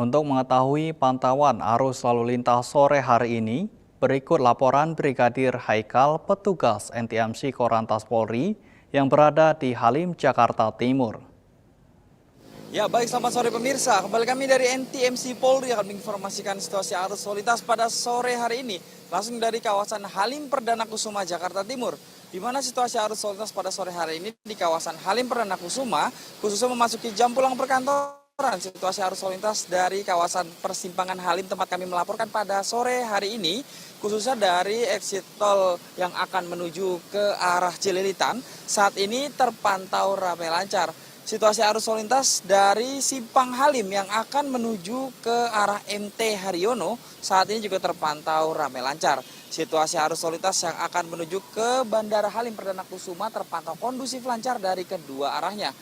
Untuk mengetahui pantauan arus lalu lintas sore hari ini, berikut laporan Brigadir Haikal, petugas NTMC Korlantas Polri yang berada di Halim, Jakarta Timur. Ya baik, selamat sore pemirsa. Kembali kami dari NTMC Polri akan menginformasikan situasi arus lalu lintas pada sore hari ini. Langsung dari kawasan Halim Perdana Kusuma, Jakarta Timur. Di mana situasi arus lalu lintas pada sore hari ini di kawasan Halim Perdana Kusuma, khususnya memasuki jam pulang perkantoran. Situasi arus lalu lintas dari kawasan persimpangan Halim tempat kami melaporkan pada sore hari ini, khususnya dari exit tol yang akan menuju ke arah Cililitan, saat ini terpantau ramai lancar. Situasi arus lalu lintas dari Simpang Halim yang akan menuju ke arah MT Haryono saat ini juga terpantau ramai lancar. Situasi arus lalu lintas yang akan menuju ke Bandara Halim Perdana Kusuma terpantau kondusif lancar dari kedua arahnya.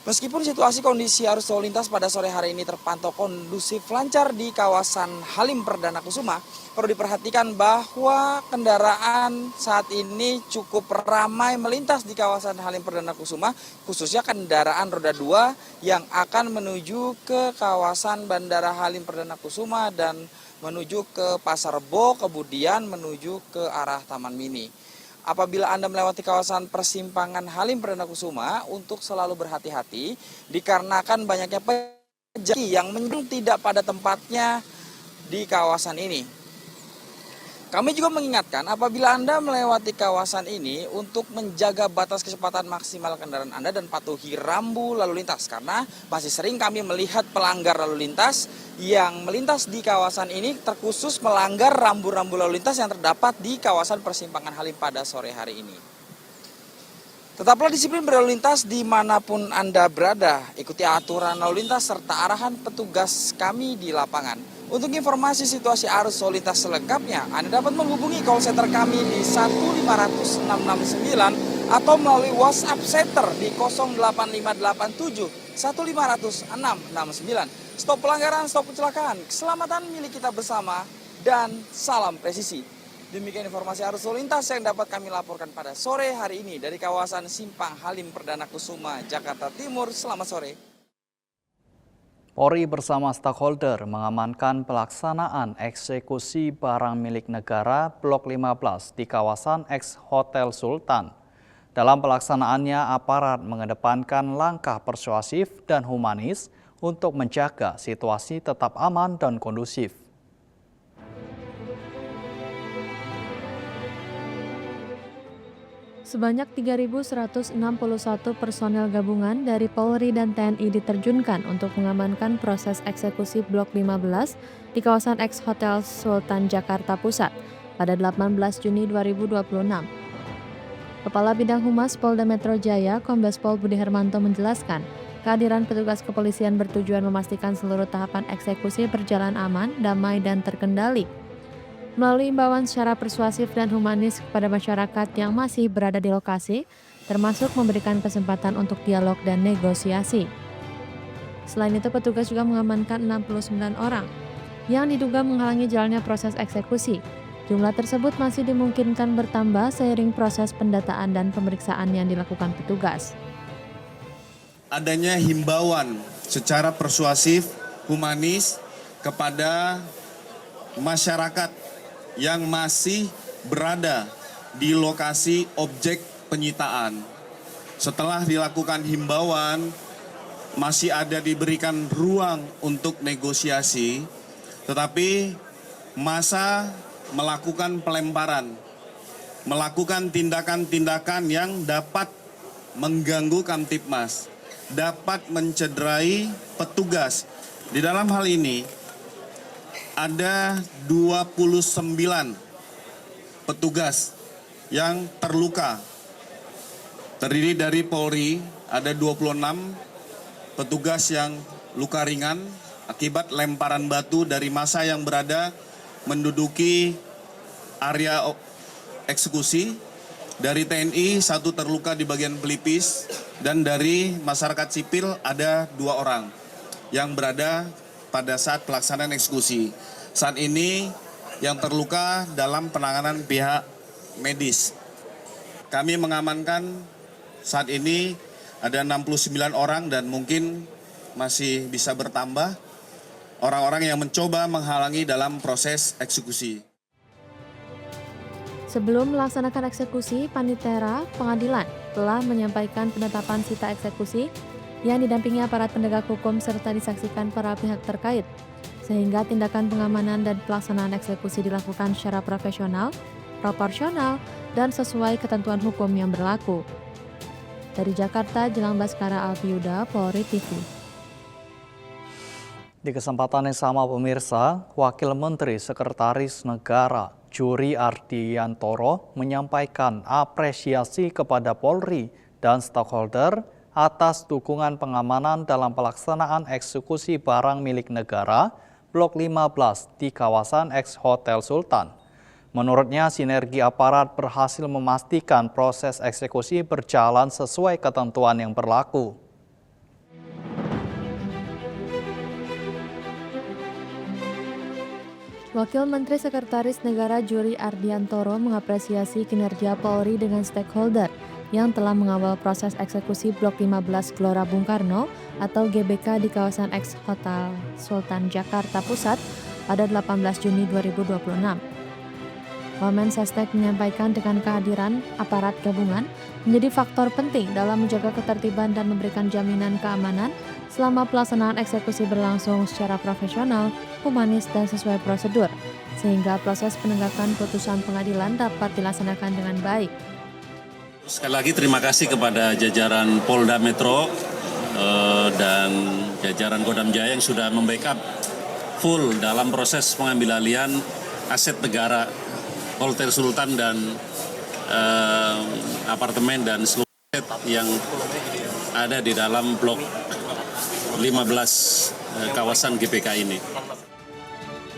Meskipun situasi kondisi arus lalu lintas pada sore hari ini terpantau kondusif lancar di kawasan Halim Perdana Kusuma, perlu diperhatikan bahwa kendaraan saat ini cukup ramai melintas di kawasan Halim Perdana Kusuma, khususnya kendaraan roda 2 yang akan menuju ke kawasan Bandara Halim Perdana Kusuma dan menuju ke Pasar Rebo, kemudian menuju ke arah Taman Mini. Apabila Anda melewati kawasan persimpangan Halim Perdana Kusuma, untuk selalu berhati-hati dikarenakan banyaknya pejalan yang menunjukkan tidak pada tempatnya di kawasan ini. Kami juga mengingatkan apabila Anda melewati kawasan ini untuk menjaga batas kecepatan maksimal kendaraan Anda dan patuhi rambu lalu lintas. Karena masih sering kami melihat pelanggar lalu lintas yang melintas di kawasan ini terkhusus melanggar rambu-rambu lalu lintas yang terdapat di kawasan persimpangan Halim pada sore hari ini. Tetaplah disiplin berlalu lintas dimanapun Anda berada. Ikuti aturan lalu lintas serta arahan petugas kami di lapangan. Untuk informasi situasi arus lalu lintas selengkapnya, Anda dapat menghubungi call center kami di 1500669 atau melalui WhatsApp center di 08587 1500669. Stop pelanggaran, stop kecelakaan, keselamatan milik kita bersama, dan salam presisi. Demikian informasi arus lalu lintas yang dapat kami laporkan pada sore hari ini dari kawasan Simpang Halim Perdana Kusuma, Jakarta Timur. Selamat sore. Polri bersama stakeholder mengamankan pelaksanaan eksekusi barang milik negara Blok 15 di kawasan X Hotel Sultan. Dalam pelaksanaannya, aparat mengedepankan langkah persuasif dan humanis untuk menjaga situasi tetap aman dan kondusif. Sebanyak 3.161 personel gabungan dari Polri dan TNI diterjunkan untuk mengamankan proses eksekusi Blok 15 di kawasan X Hotel Sultan Jakarta Pusat pada 18 Juni 2026. Kepala Bidang Humas Polda Metro Jaya, Kombes Pol Budi Hermanto menjelaskan, kehadiran petugas kepolisian bertujuan memastikan seluruh tahapan eksekusi berjalan aman, damai, dan terkendali. Melalui imbauan secara persuasif dan humanis kepada masyarakat yang masih berada di lokasi, termasuk memberikan kesempatan untuk dialog dan negosiasi. Selain itu, petugas juga mengamankan 69 orang yang diduga menghalangi jalannya proses eksekusi. Jumlah tersebut masih dimungkinkan bertambah seiring proses pendataan dan pemeriksaan yang dilakukan petugas. Adanya himbauan secara persuasif, humanis kepada masyarakat yang masih berada di lokasi objek penyitaan. Setelah dilakukan himbauan, masih ada diberikan ruang untuk negosiasi, tetapi massa melakukan pelemparan, melakukan tindakan-tindakan yang dapat mengganggu Kamtibmas, dapat mencederai petugas. Di dalam hal ini, ada 29 petugas yang terluka. Terdiri dari Polri, ada 26 petugas yang luka ringan akibat lemparan batu dari massa yang berada menduduki area eksekusi. Dari TNI, 1 terluka di bagian pelipis, dan dari masyarakat sipil ada 2 orang yang berada pada saat pelaksanaan eksekusi. Saat ini yang terluka dalam penanganan pihak medis. Kami mengamankan saat ini ada 69 orang dan mungkin masih bisa bertambah. orang-orang yang mencoba menghalangi dalam proses eksekusi. Sebelum melaksanakan eksekusi, Panitera Pengadilan telah menyampaikan penetapan sita eksekusi yang didampingi aparat penegak hukum serta disaksikan para pihak terkait, sehingga tindakan pengamanan dan pelaksanaan eksekusi dilakukan secara profesional, proporsional, dan sesuai ketentuan hukum yang berlaku. Dari Jakarta, Jelang Baskara Alfiuda, Polri TV. Di kesempatan yang sama pemirsa, Wakil Menteri Sekretaris Negara Juri Ardiantoro menyampaikan apresiasi kepada Polri dan stakeholder atas dukungan pengamanan dalam pelaksanaan eksekusi barang milik negara Blok 15 di kawasan X Hotel Sultan. Menurutnya, sinergi aparat berhasil memastikan proses eksekusi berjalan sesuai ketentuan yang berlaku. Wakil Menteri Sekretaris Negara Juri Ardiantoro mengapresiasi kinerja Polri dengan stakeholder yang telah mengawal proses eksekusi Blok 15 Gelora Bung Karno atau GBK di kawasan X Hotel Sultan Jakarta Pusat pada 18 Juni 2026. Wamensesnek menyampaikan dengan kehadiran aparat gabungan menjadi faktor penting dalam menjaga ketertiban dan memberikan jaminan keamanan selama pelaksanaan eksekusi berlangsung secara profesional, humanis, dan sesuai prosedur, sehingga proses penegakan putusan pengadilan dapat dilaksanakan dengan baik. Sekali lagi terima kasih kepada jajaran Polda Metro dan jajaran Kodam Jaya yang sudah membackup full dalam proses pengambil alihan aset negara Hotel Sultan dan apartemen dan seluruh aset yang ada di dalam blok 15 kawasan GBK ini.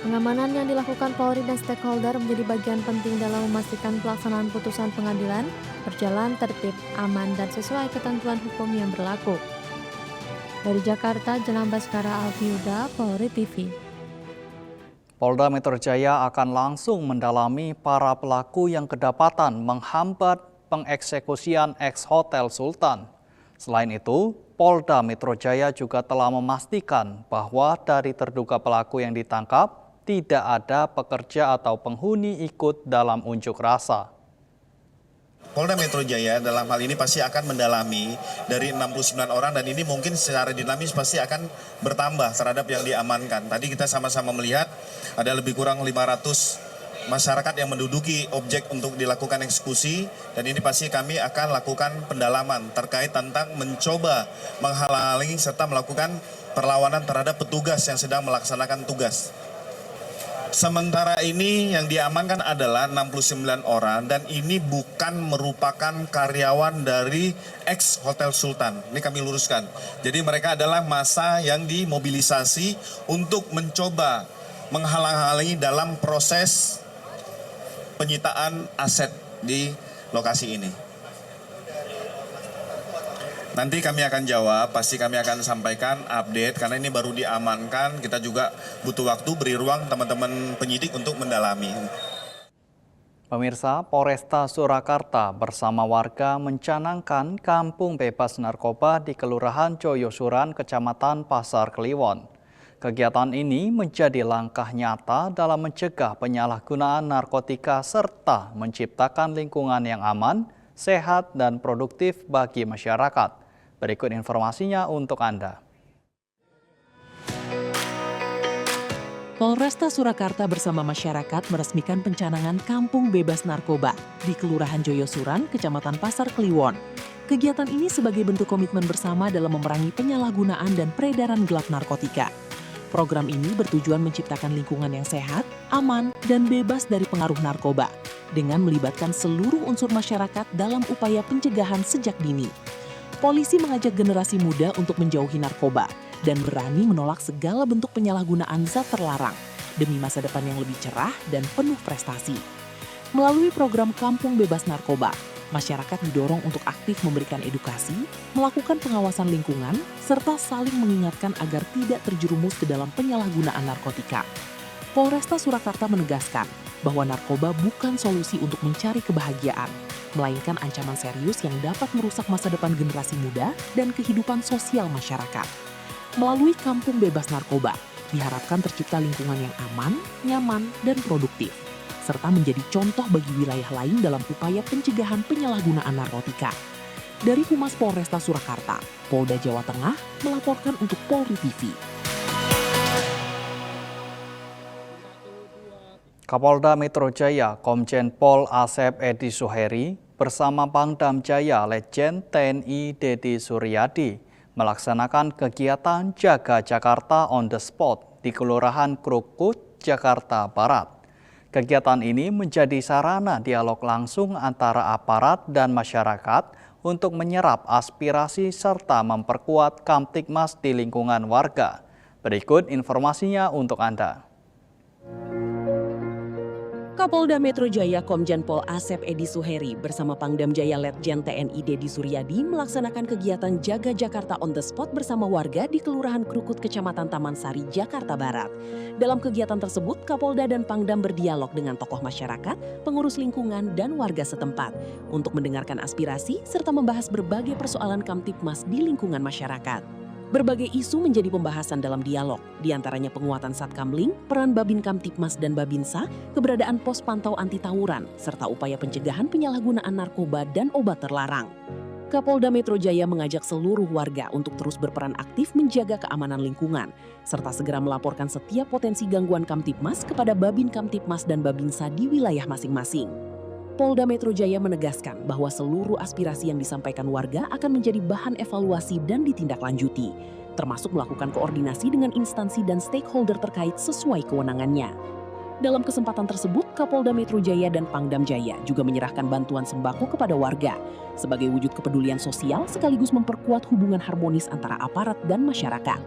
Pengamanan yang dilakukan Polri dan stakeholder menjadi bagian penting dalam memastikan pelaksanaan putusan pengadilan berjalan tertib, aman, dan sesuai ketentuan hukum yang berlaku. Dari Jakarta, Jelang Baskara Alfiuda, Polri TV. Polda Metro Jaya akan langsung mendalami para pelaku yang kedapatan menghambat pengeksekusian X Hotel Sultan. Selain itu, Polda Metro Jaya juga telah memastikan bahwa dari terduga pelaku yang ditangkap, tidak ada pekerja atau penghuni ikut dalam unjuk rasa. Polda Metro Jaya dalam hal ini pasti akan mendalami dari 69 orang dan ini mungkin secara dinamis pasti akan bertambah terhadap yang diamankan. Tadi kita sama-sama melihat ada lebih kurang 500 masyarakat yang menduduki objek untuk dilakukan eksekusi dan ini pasti kami akan lakukan pendalaman terkait tentang mencoba menghalangi serta melakukan perlawanan terhadap petugas yang sedang melaksanakan tugas. Sementara ini yang diamankan adalah 69 orang dan ini bukan merupakan karyawan dari X Hotel Sultan. Ini kami luruskan. Jadi mereka adalah massa yang dimobilisasi untuk mencoba menghalang-halangi dalam proses penyitaan aset di lokasi ini. Nanti kami akan jawab, pasti kami akan sampaikan update karena ini baru diamankan. Kita juga butuh waktu, beri ruang teman-teman penyidik untuk mendalami. Pemirsa, Polresta Surakarta bersama warga mencanangkan kampung bebas narkoba di Kelurahan Joyosuran, Kecamatan Pasar Kliwon. Kegiatan ini menjadi langkah nyata dalam mencegah penyalahgunaan narkotika serta menciptakan lingkungan yang aman, sehat, dan produktif bagi masyarakat. Berikut informasinya untuk Anda. Polresta Surakarta bersama masyarakat meresmikan pencanangan Kampung Bebas Narkoba di Kelurahan Joyosuran, Kecamatan Pasar Kliwon. Kegiatan ini sebagai bentuk komitmen bersama dalam memerangi penyalahgunaan dan peredaran gelap narkotika. Program ini bertujuan menciptakan lingkungan yang sehat, aman, dan bebas dari pengaruh narkoba dengan melibatkan seluruh unsur masyarakat dalam upaya pencegahan sejak dini. Polisi mengajak generasi muda untuk menjauhi narkoba dan berani menolak segala bentuk penyalahgunaan zat terlarang demi masa depan yang lebih cerah dan penuh prestasi. Melalui program Kampung Bebas Narkoba, masyarakat didorong untuk aktif memberikan edukasi, melakukan pengawasan lingkungan, serta saling mengingatkan agar tidak terjerumus ke dalam penyalahgunaan narkotika. Polresta Surakarta menegaskan bahwa narkoba bukan solusi untuk mencari kebahagiaan, melainkan ancaman serius yang dapat merusak masa depan generasi muda dan kehidupan sosial masyarakat. Melalui Kampung Bebas Narkoba, Diharapkan tercipta lingkungan yang aman, nyaman, dan produktif, serta menjadi contoh bagi wilayah lain dalam upaya pencegahan penyalahgunaan narkotika. Dari Humas Polresta Surakarta, Polda Jawa Tengah melaporkan untuk Polri TV. Kapolda Metro Jaya Komjen Pol Asep Edi Suheri bersama Pangdam Jaya Letjen TNI Dedi Suryadi melaksanakan kegiatan Jaga Jakarta on the Spot di Kelurahan Krukut, Jakarta Barat. Kegiatan ini menjadi sarana dialog langsung antara aparat dan masyarakat untuk menyerap aspirasi serta memperkuat Kamtibmas di lingkungan warga. Berikut informasinya untuk Anda. Kapolda Metro Jaya Komjen Pol Asep Edi Suheri bersama Pangdam Jaya Letjen TNI Dedi Suryadi melaksanakan kegiatan Jaga Jakarta on the Spot bersama warga di Kelurahan Krukut, Kecamatan Taman Sari, Jakarta Barat. Dalam kegiatan tersebut, Kapolda dan Pangdam berdialog dengan tokoh masyarakat, pengurus lingkungan, dan warga setempat untuk mendengarkan aspirasi serta membahas berbagai persoalan Kamtibmas di lingkungan masyarakat. Berbagai isu menjadi pembahasan dalam dialog, diantaranya penguatan Satkamling, peran Babin Kamtibmas dan Babinsa, keberadaan pos pantau anti tawuran, serta upaya pencegahan penyalahgunaan narkoba dan obat terlarang. Kapolda Metro Jaya mengajak seluruh warga untuk terus berperan aktif menjaga keamanan lingkungan, serta segera melaporkan setiap potensi gangguan Kamtibmas kepada Babin Kamtibmas dan Babinsa di wilayah masing-masing. Polda Metro Jaya menegaskan bahwa seluruh aspirasi yang disampaikan warga akan menjadi bahan evaluasi dan ditindaklanjuti, termasuk melakukan koordinasi dengan instansi dan stakeholder terkait sesuai kewenangannya. Dalam kesempatan tersebut, Kapolda Metro Jaya dan Pangdam Jaya juga menyerahkan bantuan sembako kepada warga sebagai wujud kepedulian sosial sekaligus memperkuat hubungan harmonis antara aparat dan masyarakat.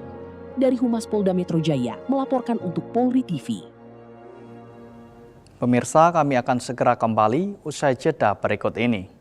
Dari Humas Polda Metro Jaya melaporkan untuk Polri TV. Pemirsa, kami akan segera kembali usai jeda berikut ini.